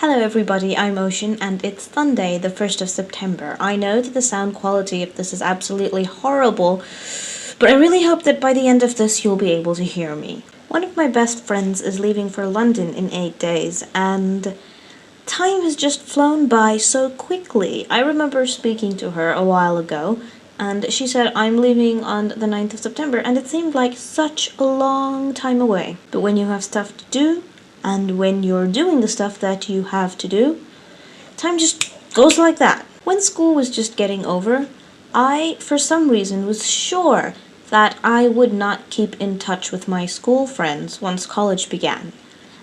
Hello everybody, I'm Ocean, and it's Sunday, the 1st of September. I know that the sound quality of this is absolutely horrible, but I really hope that by the end of this you'll be able to hear me. One of my best friends is leaving for London in 8 days, and time has just flown by so quickly. I remember speaking to her a while ago, and she said, I'm leaving on the 9th of September, and it seemed like such a long time away. But when you have stuff to do, and when you're doing the stuff that you have to do, time just goes like that. When school was just getting over, I, for some reason, was sure that I would not keep in touch with my school friends once college began.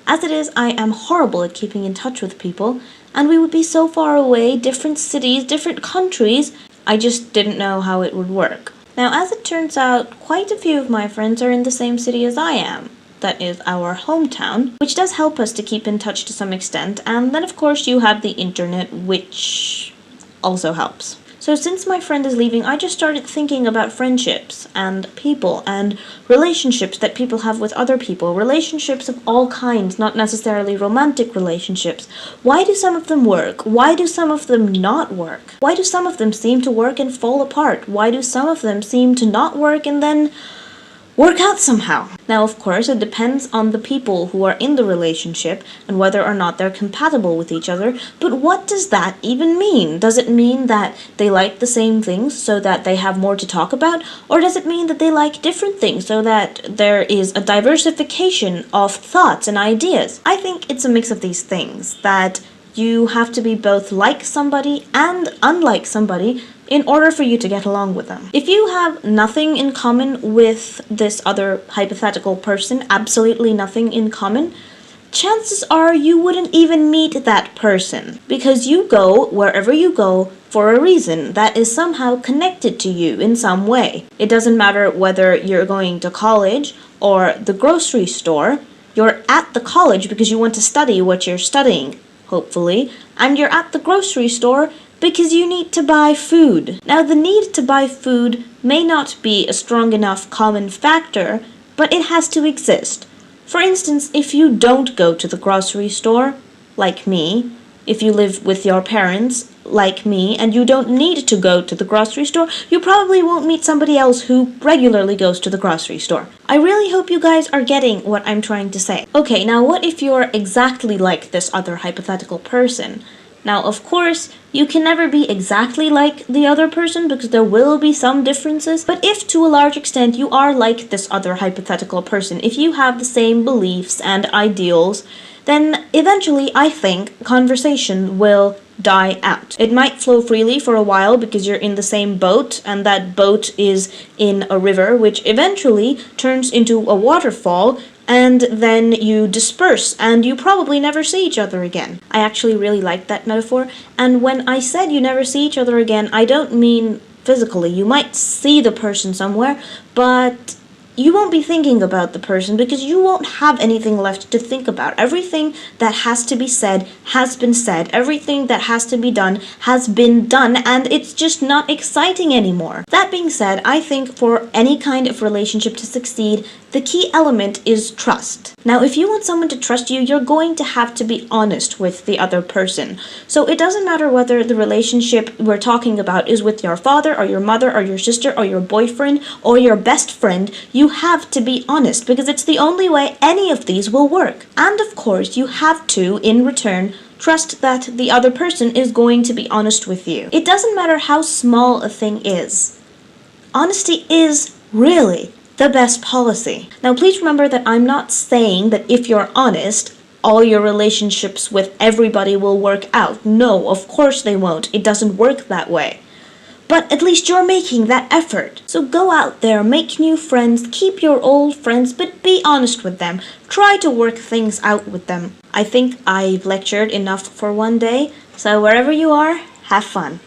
As it is, I am horrible at keeping in touch with people, and we would be so far away, different cities, different countries, I just didn't know how it would work. Now, as it turns out, quite a few of my friends are in the same city as I am. That is our hometown, which does help us to keep in touch to some extent, and then of course you have the internet, which also helps. So since my friend is leaving, I just started thinking about friendships and people and relationships that people have with other people, relationships of all kinds, not necessarily romantic relationships. Why do some of them work? Why do some of them not work? Why do some of them seem to work and fall apart? Why do some of them seem to not work and then work out somehow? Now, of course, it depends on the people who are in the relationship and whether or not they're compatible with each other, but what does that even mean? Does it mean that they like the same things so that they have more to talk about, or does it mean that they like different things so that there is a diversification of thoughts and ideas? I think it's a mix of these things, that you have to be both like somebody and unlike somebody in order for you to get along with them. If you have nothing in common with this other hypothetical person, absolutely nothing in common, chances are you wouldn't even meet that person, because you go wherever you go for a reason that is somehow connected to you in some way. It doesn't matter whether you're going to college or the grocery store, you're at the college because you want to study what you're studying, hopefully, and you're at the grocery store because you need to buy food. Now, the need to buy food may not be a strong enough common factor, but it has to exist. For instance, if you don't go to the grocery store, like me, if you live with your parents, like me, and you don't need to go to the grocery store, you probably won't meet somebody else who regularly goes to the grocery store. I really hope you guys are getting what I'm trying to say. Okay, now what if you're exactly like this other hypothetical person? Now, of course, you can never be exactly like the other person because there will be some differences, but if to a large extent you are like this other hypothetical person, if you have the same beliefs and ideals, then eventually, I think, conversation will die out. It might flow freely for a while because you're in the same boat, and that boat is in a river, which eventually turns into a waterfall, and then you disperse, and you probably never see each other again. I actually really like that metaphor, and when I said you never see each other again, I don't mean physically. You might see the person somewhere, but you won't be thinking about the person because you won't have anything left to think about. Everything that has to be said has been said. Everything that has to be done has been done, and it's just not exciting anymore. That being said, I think for any kind of relationship to succeed, the key element is trust. Now, if you want someone to trust you, you're going to have to be honest with the other person. So it doesn't matter whether the relationship we're talking about is with your father or your mother or your sister or your boyfriend or your best friend, you have to be honest because it's the only way any of these will work. And of course, you have to, in return, trust that the other person is going to be honest with you. It doesn't matter how small a thing is. Honesty is really the best policy. Now, please remember that I'm not saying that if you're honest, all your relationships with everybody will work out. No, of course they won't. It doesn't work that way. But at least you're making that effort. So go out there, make new friends, keep your old friends, but be honest with them. Try to work things out with them. I think I've lectured enough for one day, so wherever you are, have fun.